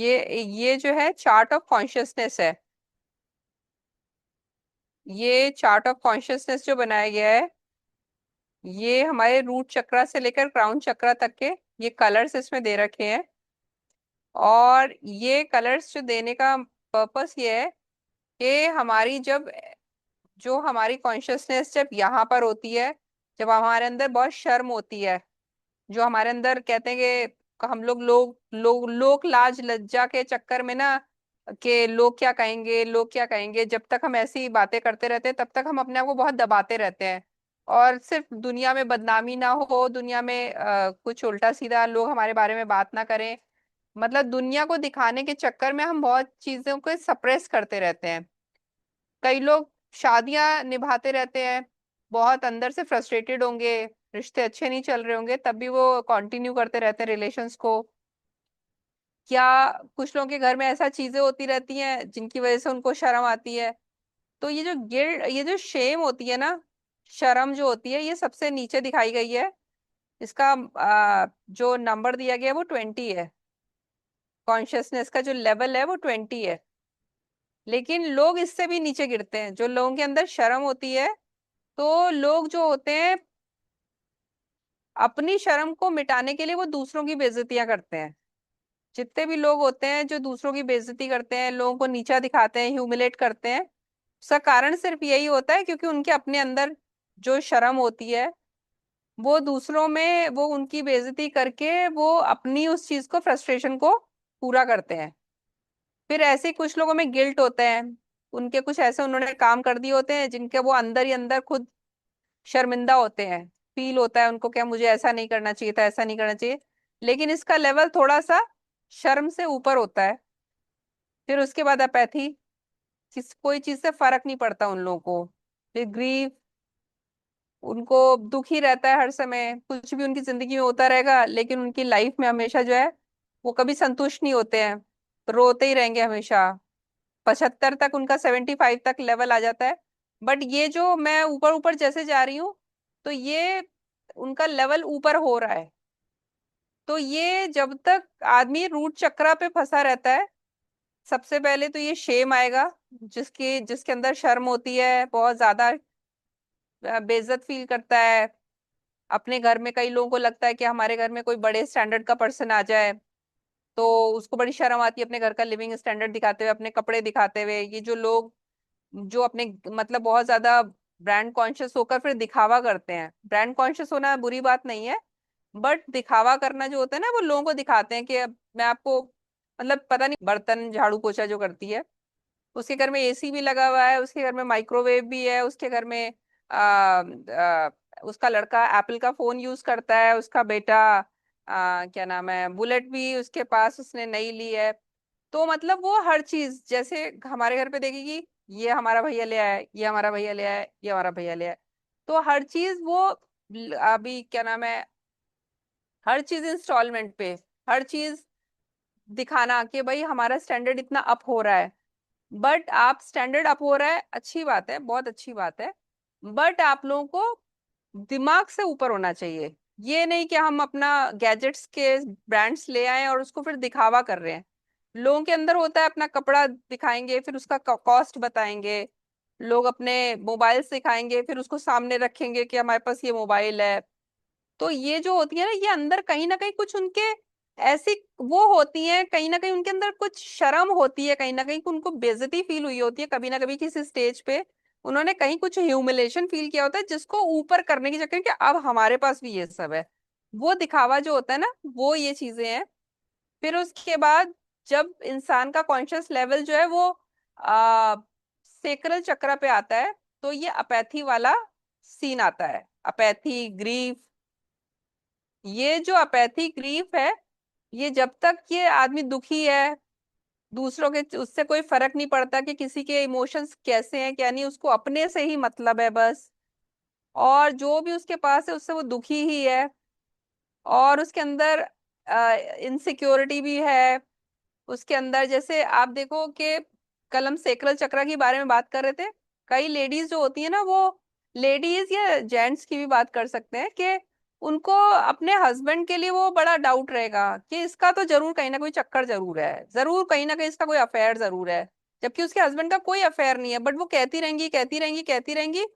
ये जो है चार्ट ऑफ कॉन्शियसनेस है। ये चार्ट ऑफ कॉन्शियसनेस जो बनाया गया है, ये हमारे रूट चक्रा से लेकर क्राउन चक्रा तक के ये कलर्स इसमें दे रखे हैं। और ये कलर्स जो देने का पर्पस ये है कि हमारी जब जो हमारी कॉन्शियसनेस जब यहाँ पर होती है, जब हमारे अंदर बहुत शर्म होती है, जो हमारे अंदर कहते हैं कि हम लोग लाज लज्जा के चक्कर में ना, कि लोग क्या कहेंगे, लोग क्या कहेंगे, जब तक हम ऐसी बातें करते रहते हैं तब तक हम अपने आप को बहुत दबाते रहते हैं। और सिर्फ दुनिया में बदनामी ना हो, दुनिया में कुछ उल्टा सीधा लोग हमारे बारे में बात ना करें, मतलब दुनिया को दिखाने के चक्कर में हम बहुत चीजों को सप्रेस करते रहते हैं। कई लोग शादियां निभाते रहते हैं, बहुत अंदर से फ्रस्ट्रेटेड होंगे, रिश्ते अच्छे नहीं चल रहे होंगे, तब भी वो कंटिन्यू करते रहते हैं रिलेशंस को। क्या कुछ लोगों के घर में ऐसा चीजें होती रहती हैं जिनकी वजह से उनको शर्म आती है। तो ये जो गिल्ट, ये जो शेम होती है ना, शर्म जो होती है, ये सबसे नीचे दिखाई गई है। इसका जो नंबर दिया गया है वो 20 है। कॉन्शियसनेस का जो लेवल है वो 20 है। लेकिन लोग इससे भी नीचे गिरते हैं। जो लोगों के अंदर शर्म होती है, तो लोग जो होते हैं अपनी शर्म को मिटाने के लिए वो दूसरों की बेइज्जतियां करते हैं। जितने भी लोग होते हैं जो दूसरों की बेइज्जती करते हैं, लोगों को नीचा दिखाते हैं, ह्यूमिलेट करते हैं, उसका कारण सिर्फ यही होता है क्योंकि उनके अपने अंदर जो शर्म होती है, वो दूसरों में वो उनकी बेइज्जती करके वो अपनी उस चीज को, फ्रस्ट्रेशन को पूरा करते हैं। फिर ऐसे कुछ लोगों में गिल्ट होता है, उनके कुछ ऐसे उन्होंने काम कर दिए होते हैं जिनके वो अंदर ही अंदर खुद शर्मिंदा होते हैं। फील होता है उनको क्या मुझे ऐसा नहीं करना चाहिए था, ऐसा नहीं करना चाहिए। लेकिन इसका लेवल थोड़ा सा शर्म से ऊपर होता है। फिर उसके बाद अपैथी, कोई चीज से फर्क नहीं पड़ता उन लोगों को। फिर ग्रीफ, उनको दुख ही रहता है हर समय, कुछ भी उनकी जिंदगी में होता रहेगा, लेकिन उनकी लाइफ में हमेशा जो है वो कभी संतुष्ट नहीं होते हैं, रोते ही रहेंगे हमेशा। 75 तक उनका, 75 तक लेवल आ जाता है। बट ये जो मैं ऊपर ऊपर जैसे जा रही हूँ, तो ये उनका लेवल ऊपर हो रहा है। तो ये जब तक आदमी रूट चक्रा पे फंसा रहता है, सबसे पहले तो ये शेम आएगा। जिसके अंदर शर्म होती है, बहुत ज्यादा बेइज्जत फील करता है। अपने घर में कई लोगों को लगता है कि हमारे घर में कोई बड़े स्टैंडर्ड का पर्सन आ जाए तो उसको बड़ी शर्म आती है अपने घर का लिविंग स्टैंडर्ड दिखाते हुए, अपने कपड़े दिखाते हुए। ये जो लोग जो अपने मतलब बहुत ज्यादा ब्रांड कॉन्शियस होकर फिर दिखावा करते हैं, ब्रांड कॉन्शियस होना बुरी बात नहीं है, बट दिखावा करना जो होता है ना, वो लोगों को दिखाते हैं कि अब मैं आपको, मतलब पता नहीं, बर्तन झाड़ू पोछा जो करती है, उसके घर में एसी भी लगा हुआ है, उसके घर में माइक्रोवेव भी है, उसके घर में उसका लड़का एप्पल का फोन यूज करता है, उसका बेटा क्या नाम है, बुलेट भी उसके पास उसने नई ली है। तो मतलब वो हर चीज जैसे हमारे घर पे देखेगी, ये हमारा भैया ले आया है, ये हमारा भैया ले आया है, ये हमारा भैया ले आया है। तो हर चीज वो अभी क्या नाम है, हर चीज इंस्टॉलमेंट पे, हर चीज दिखाना कि भाई हमारा स्टैंडर्ड इतना अप हो रहा है। बट आप स्टैंडर्ड अप हो रहा है, अच्छी बात है, बहुत अच्छी बात है। बट आप लोगों को दिमाग से ऊपर होना चाहिए। ये नहीं कि हम अपना गैजेट्स के ब्रांड्स ले आए और उसको फिर दिखावा कर रहे हैं। लोगों के अंदर होता है अपना कपड़ा दिखाएंगे फिर उसका कॉस्ट बताएंगे, लोग अपने मोबाइल दिखाएंगे फिर उसको सामने रखेंगे कि हमारे पास ये मोबाइल है। तो ये जो होती है ना, ये अंदर कहीं ना कहीं कुछ उनके ऐसी वो होती है, कहीं ना कहीं उनके अंदर कुछ शर्म होती है, कहीं ना कहीं उनको बेइज्जती फील हुई होती है कभी ना कभी किसी स्टेज पे। उन्होंने कहीं कुछ ह्यूमिलेशन फील किया होता है जिसको ऊपर करने के चक्कर कि अब हमारे पास भी ये सब है, वो दिखावा जो होता है ना, वो ये चीजें हैं। फिर उसके बाद जब इंसान का कॉन्शियस लेवल जो है वो आ सेक्रल चक्र पे आता है, तो ये अपैथी वाला सीन आता है। अपैथी, ग्रीफ, ये जो अपैथी ग्रीफ है, ये जब तक ये आदमी दुखी है, दूसरों के उससे कोई फर्क नहीं पड़ता कि किसी के इमोशंस कैसे हैं क्या नहीं, उसको अपने से ही मतलब है बस। और जो भी उसके पास है उससे वो दुखी ही है। और उसके अंदर इनसिक्योरिटी भी है। उसके अंदर जैसे आप देखो कि कल हम सेक्रल चक्र के बारे में बात कर रहे थे, कई लेडीज जो होती है ना, वो लेडीज या जेंट्स की भी बात कर सकते हैं कि उनको अपने हस्बैंड के लिए वो बड़ा डाउट रहेगा कि इसका तो जरूर कहीं ना कोई चक्कर जरूर है, जरूर कहीं ना कहीं इसका कोई अफेयर जरूर है, जबकि उसके हस्बैंड का कोई अफेयर नहीं है, बट वो कहती रहेंगी कहती रहेंगी कहती रहेंगी,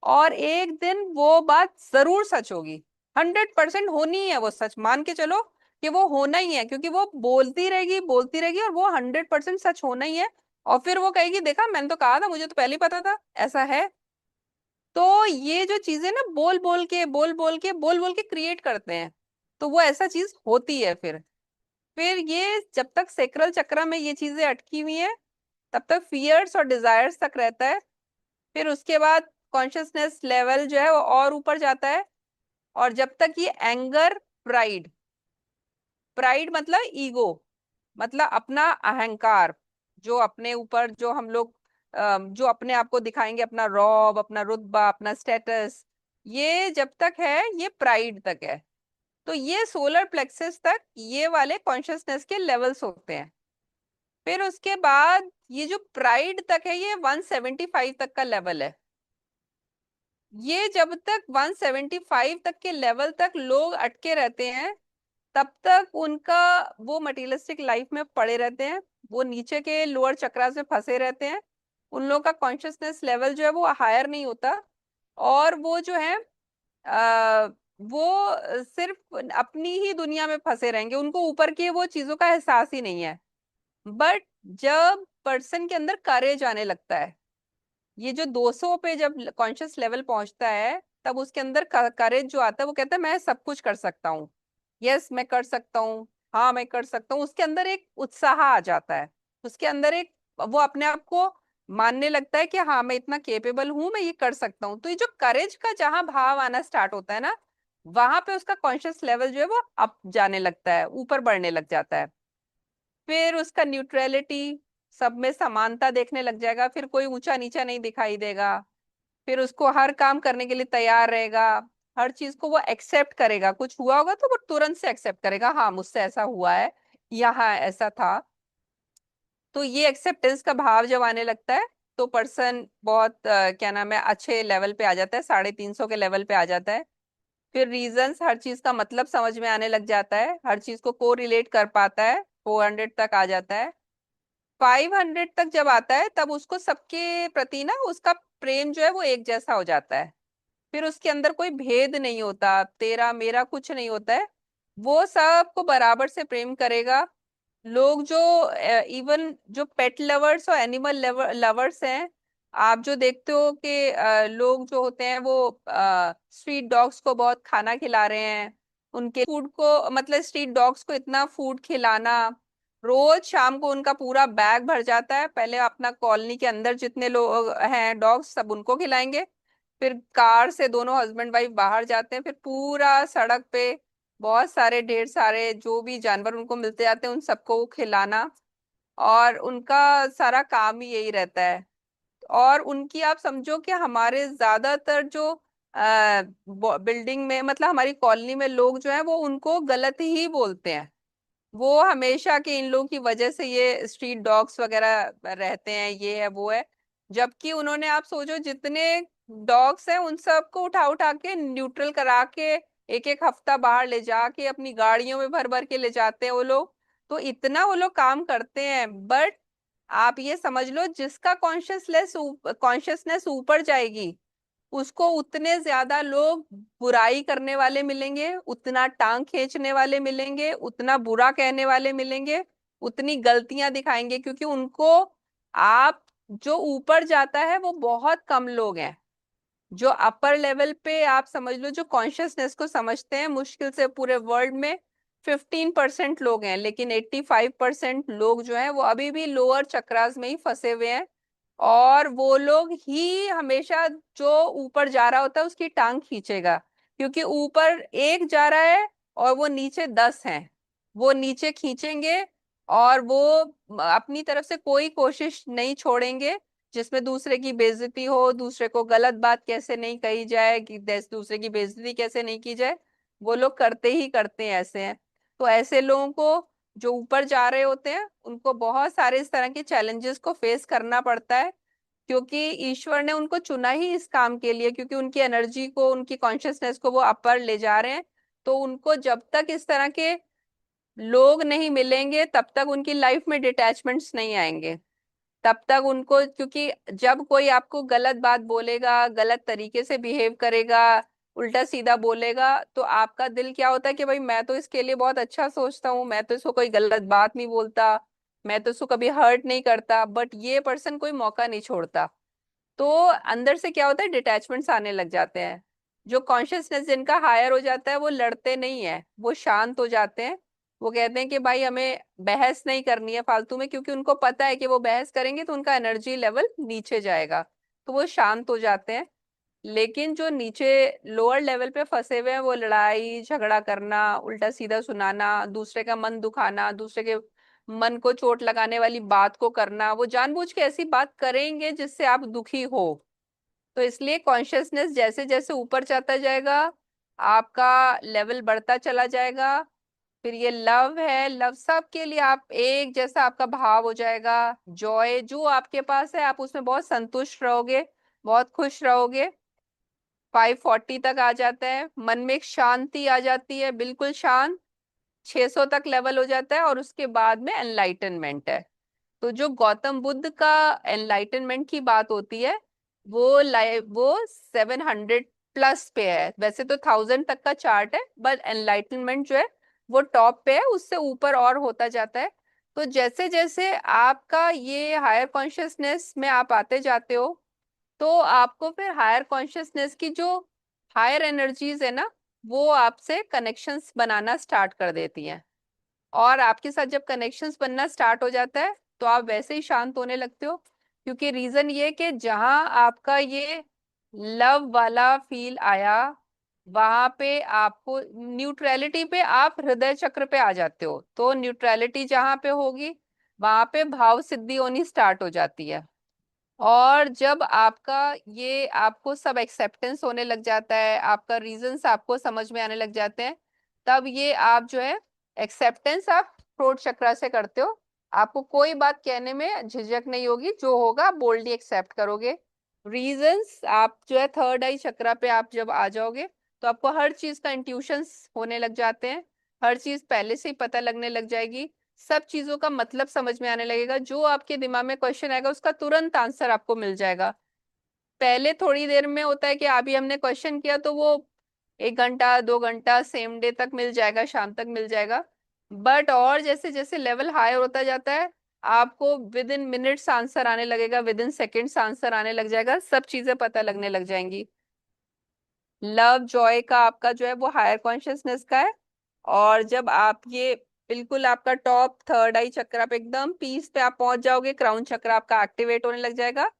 और एक दिन वो बात जरूर सच होगी। 100% होनी ही है, वो सच मान के चलो कि वो होना ही है, क्योंकि वो बोलती रहेगी और वो 100% सच होना ही है। और फिर वो कहेगी देखा मैंने तो कहा था, मुझे तो पहले ही पता था ऐसा है। तो ये जो चीजें ना बोल बोल के क्रिएट करते हैं, तो वो ऐसा चीज होती है। फिर ये जब तक सेक्रल चक्र में ये चीजें अटकी हुई हैं, तब तक फियर्स और डिजायर्स तक रहता है। फिर उसके बाद कॉन्शियसनेस लेवल जो है वो और ऊपर जाता है। और जब तक ये एंगर, प्राइड, प्राइड मतलब ईगो, मतलब अपना अहंकार, जो अपने ऊपर जो हम लोग जो अपने आप को दिखाएंगे, अपना रौब, अपना रुतबा, अपना स्टेटस, ये जब तक है, ये प्राइड तक है। तो ये सोलर प्लेक्सस तक ये वाले कॉन्शियसनेस के लेवल्स होते हैं। फिर उसके बाद ये जो प्राइड तक है, ये 175 तक का लेवल है। ये जब तक 175 तक के लेवल तक लोग अटके रहते हैं, तब तक उनका वो मटेरियलिस्टिक लाइफ में पड़े रहते हैं, वो नीचे के लोअर चक्रास में फंसे रहते हैं। उन लोगों का कॉन्शियसनेस लेवल जो है वो हायर नहीं होता, और वो जो है वो सिर्फ अपनी ही दुनिया में फंसे रहेंगे, उनको ऊपर की वो चीजों का एहसास ही नहीं है। बट जब पर्सन के अंदर करेज आने लगता है, ये जो 200 पे जब कॉन्शियस लेवल पहुंचता है, तब उसके अंदर करेज जो आता है, वो कहता है मैं सब कुछ कर सकता हूँ, यस मैं कर सकता हूँ, हाँ मैं कर सकता हूँ। उसके अंदर एक उत्साह आ जाता है, उसके अंदर एक, वो अपने आप को मानने लगता है कि हाँ मैं इतना केपेबल हूं, मैं ये कर सकता हूँ। तो ये जो करेज का जहां भाव आना स्टार्ट होता है ना, वहां पे उसका कॉन्शियस लेवल जो है वो अप जाने लगता है, ऊपर बढ़ने लग जाता है। फिर उसका न्यूट्रलिटी, सब में समानता देखने लग जाएगा, फिर कोई ऊंचा नीचा नहीं दिखाई देगा। फिर उसको हर काम करने के लिए तैयार रहेगा, हर चीज को वो एक्सेप्ट करेगा। कुछ हुआ होगा तो वो तुरंत से एक्सेप्ट करेगा, हाँ मुझसे ऐसा हुआ है, यहाँ ऐसा था। तो ये एक्सेप्टेंस का भाव जब आने लगता है, तो पर्सन बहुत क्या नाम है, अच्छे लेवल पे आ जाता है, 350 के लेवल पे आ जाता है। फिर रीजंस, हर चीज का मतलब समझ में आने लग जाता है, हर चीज को को रिलेट कर पाता है, 400 तक आ जाता है। 500 तक जब आता है, तब उसको सबके प्रति ना उसका प्रेम जो है वो एक जैसा हो जाता है। फिर उसके अंदर कोई भेद नहीं होता, तेरा मेरा कुछ नहीं होता है, वो सबको बराबर से प्रेम करेगा। लोग जो इवन जो पेट लवर्स और एनिमल लवर्स हैं, आप जो देखते हो कि लोग जो होते हैं वो स्ट्रीट डॉग्स को बहुत खाना खिला रहे हैं, उनके फूड को, मतलब स्ट्रीट डॉग्स को इतना फूड खिलाना, रोज शाम को उनका पूरा बैग भर जाता है। पहले अपना कॉलोनी के अंदर जितने लोग हैं डॉग्स, सब उनको खिलाएंगे। फिर कार से दोनों हस्बैंड वाइफ बाहर जाते हैं, फिर पूरा सड़क पे बहुत सारे, ढेर सारे जो भी जानवर उनको मिलते जाते हैं, उन सबको खिलाना। और उनका सारा काम ही यही रहता है। और उनकी आप समझो कि हमारे ज्यादातर जो बिल्डिंग में, मतलब हमारी कॉलोनी में लोग जो है वो उनको गलत ही बोलते हैं। वो हमेशा के इन लोगों की वजह से ये स्ट्रीट डॉग्स वगैरह रहते हैं, ये है वो है। जबकि उन्होंने, आप सोचो जितने डॉग्स हैं उन सबको उठा उठा के न्यूट्रल करा के एक एक हफ्ता बाहर ले जाके अपनी गाड़ियों में भर भर के ले जाते हैं वो लोग। तो इतना वो लोग काम करते हैं, बट आप ये समझ लो जिसका कॉन्शियसनेस ऊपर जाएगी, उसको उतने ज्यादा लोग बुराई करने वाले मिलेंगे, उतना टांग खींचने वाले मिलेंगे, उतना बुरा कहने वाले मिलेंगे, उतनी गलतियां दिखाएंगे, क्योंकि उनको, आप जो ऊपर जाता है वो बहुत कम लोग हैं। जो अपर लेवल पे आप समझ लो, जो कॉन्शियसनेस को समझते हैं, मुश्किल से पूरे वर्ल्ड में 15% लोग हैं, लेकिन 85% लोग जो हैं वो अभी भी लोअर चक्रास में ही फंसे हुए हैं। और वो लोग ही हमेशा, जो ऊपर जा रहा होता है उसकी टांग खींचेगा, क्योंकि ऊपर एक जा रहा है और वो नीचे 10 हैं, वो नीचे खींचेंगे। और वो अपनी तरफ से कोई कोशिश नहीं छोड़ेंगे जिसमें दूसरे की बेइज्जती हो, दूसरे को गलत बात कैसे नहीं कही जाए, कि दूसरे की बेइज्जती कैसे नहीं की जाए, वो लोग करते ही करते हैं, ऐसे हैं। तो ऐसे लोगों को, जो ऊपर जा रहे होते हैं, उनको बहुत सारे इस तरह के चैलेंजेस को फेस करना पड़ता है, क्योंकि ईश्वर ने उनको चुना ही इस काम के लिए, क्योंकि उनकी एनर्जी को, उनकी कॉन्शियसनेस को वो अपर ले जा रहे हैं। तो उनको जब तक इस तरह के लोग नहीं मिलेंगे तब तक उनकी लाइफ में डिटैचमेंट्स नहीं आएंगे। तब तक उनको, क्योंकि जब कोई आपको गलत बात बोलेगा, गलत तरीके से बिहेव करेगा, उल्टा सीधा बोलेगा, तो आपका दिल क्या होता है कि भाई मैं तो इसके लिए बहुत अच्छा सोचता हूँ, मैं तो इसको कोई गलत बात नहीं बोलता, मैं तो इसको कभी हर्ट नहीं करता, बट ये पर्सन कोई मौका नहीं छोड़ता। तो अंदर से क्या होता है, डिटैचमेंट्स आने लग जाते हैं। जो कॉन्शियसनेस जिनका हायर हो जाता है वो लड़ते नहीं है, वो शांत हो जाते हैं। वो कहते हैं कि भाई हमें बहस नहीं करनी है फालतू में, क्योंकि उनको पता है कि वो बहस करेंगे तो उनका एनर्जी लेवल नीचे जाएगा, तो वो शांत हो जाते हैं। लेकिन जो नीचे लोअर लेवल पे फंसे हुए हैं, वो लड़ाई झगड़ा करना, उल्टा सीधा सुनाना, दूसरे का मन दुखाना, दूसरे के मन को चोट लगाने वाली बात को करना, वो जानबूझ के ऐसी बात करेंगे जिससे आप दुखी हो। तो इसलिए कॉन्शियसनेस जैसे जैसे ऊपर जाता जाएगा, आपका लेवल बढ़ता चला जाएगा। फिर ये लव है, लव सबके लिए आप एक जैसा आपका भाव हो जाएगा। जॉय जो आपके पास है आप उसमें बहुत संतुष्ट रहोगे, बहुत खुश रहोगे। 540 तक आ जाता है, मन में एक शांति आ जाती है, बिल्कुल शांत। 600 तक लेवल हो जाता है और उसके बाद में एनलाइटनमेंट है। तो जो गौतम बुद्ध का एनलाइटनमेंट की बात होती है, वो 700 प्लस पे है। वैसे तो 1000 तक का चार्ट है, बट एनलाइटनमेंट जो है वो टॉप पे है, उससे ऊपर और होता जाता है। तो जैसे जैसे आपका ये हायर कॉन्शियसनेस में आप आते जाते हो, तो आपको फिर हायर कॉन्शियसनेस की जो हायर एनर्जीज है ना, वो आपसे कनेक्शंस बनाना स्टार्ट कर देती हैं। और आपके साथ जब कनेक्शंस बनना स्टार्ट हो जाता है तो आप वैसे ही शांत होने लगते हो। क्योंकि रीजन ये कि जहां आपका ये लव वाला फील आया, वहां पे आपको न्यूट्रलिटी पे, आप हृदय चक्र पे आ जाते हो। तो न्यूट्रलिटी जहां पे होगी, वहां पे भाव सिद्धि होनी स्टार्ट हो जाती है। और जब आपका ये, आपको सब एक्सेप्टेंस होने लग जाता है, आपका रीजंस आपको समझ में आने लग जाते हैं, तब ये आप जो है एक्सेप्टेंस आप थ्रोट चक्रा से करते हो। आपको कोई बात कहने में झिझक नहीं होगी, जो होगा बोल्डली एक्सेप्ट करोगे। रीजंस आप जो है थर्ड आई चक्रा पे आप जब आ जाओगे, तो आपको हर चीज का इंट्यूशंस होने लग जाते हैं। हर चीज पहले से ही पता लगने लग जाएगी, सब चीजों का मतलब समझ में आने लगेगा। जो आपके दिमाग में क्वेश्चन आएगा उसका तुरंत आंसर आपको मिल जाएगा। पहले थोड़ी देर में होता है कि अभी हमने क्वेश्चन किया तो वो 1 घंटा 2 घंटा सेम डे तक मिल जाएगा, शाम तक मिल जाएगा। बट और जैसे जैसे लेवल हाई होता जाता है, आपको विद इन मिनट्स आंसर आने लगेगा, विद इन सेकेंड्स आंसर आने लग जाएगा, सब चीजें पता लगने लग जाएंगी। लव जॉय का आपका जो है वो हायर कॉन्शियसनेस का है। और जब आप ये बिल्कुल आपका टॉप थर्ड आई चक्र पे एकदम पीस पे आप पहुंच जाओगे, क्राउन चक्र आपका एक्टिवेट होने लग जाएगा।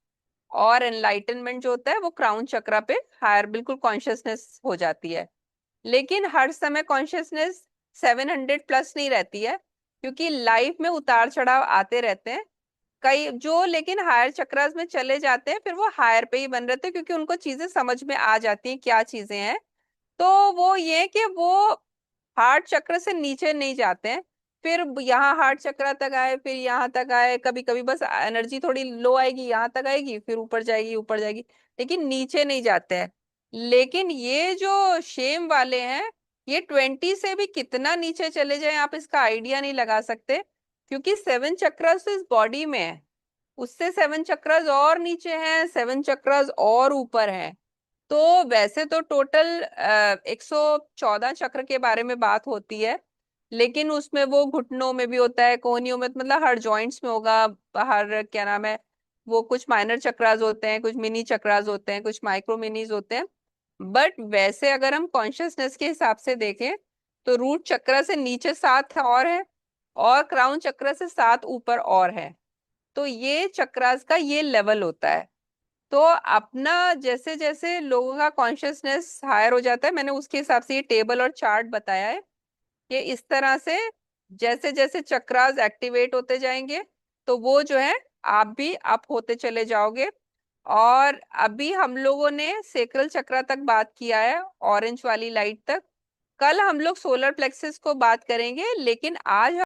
और एनलाइटनमेंट जो होता है वो क्राउन चक्र पे हायर बिल्कुल कॉन्शियसनेस हो जाती है। लेकिन हर समय कॉन्शियसनेस 700 प्लस नहीं रहती है, क्योंकि लाइफ में उतार चढ़ाव आते रहते हैं। कई जो लेकिन हायर चक्रास में चले जाते हैं, फिर वो हायर पे ही बन रहते हैं, क्योंकि उनको चीजें समझ में आ जाती हैं क्या चीजें हैं। तो वो ये कि वो हार्ट चक्र से नीचे नहीं जाते हैं। फिर यहाँ हार्ट चक्र तक आए, फिर यहाँ तक आए, कभी कभी बस एनर्जी थोड़ी लो आएगी, यहाँ तक आएगी, फिर ऊपर जाएगी ऊपर जाएगी, लेकिन नीचे नहीं जाते हैं। लेकिन ये जो शेम वाले हैं, ये 20 से भी कितना नीचे चले जाए आप इसका आइडिया नहीं लगा सकते। क्योंकि 7 चक्रस इस बॉडी में है, उससे 7 चक्रस और नीचे हैं, 7 चक्रस और ऊपर हैं। तो वैसे तो टोटल 114 चक्र के बारे में बात होती है, लेकिन उसमें वो घुटनों में भी होता है, कोहनियों में, मतलब हर जॉइंट्स में होगा। हर क्या नाम है, वो कुछ माइनर चक्रास होते हैं, कुछ मिनी चक्रास होते हैं, कुछ माइक्रो मिनीज होते हैं। बट वैसे अगर हम कॉन्शियसनेस के हिसाब से देखें, तो रूट चक्र से नीचे 7 और है, और क्राउन चक्र से 7 ऊपर और है। तो ये चक्रास का ये लेवल होता है। तो अपना जैसे जैसे लोगों का कॉन्शियसनेस हायर हो जाता है, मैंने उसके हिसाब से ये टेबल और चार्ट बताया है कि इस तरह से जैसे जैसे चक्रास एक्टिवेट होते जाएंगे, तो वो जो है आप भी अप होते चले जाओगे। और अभी हम लोगों ने सेक्रल चक्र तक बात किया है, ऑरेंज वाली लाइट तक। कल हम लोग सोलर प्लेक्सस को बात करेंगे, लेकिन आज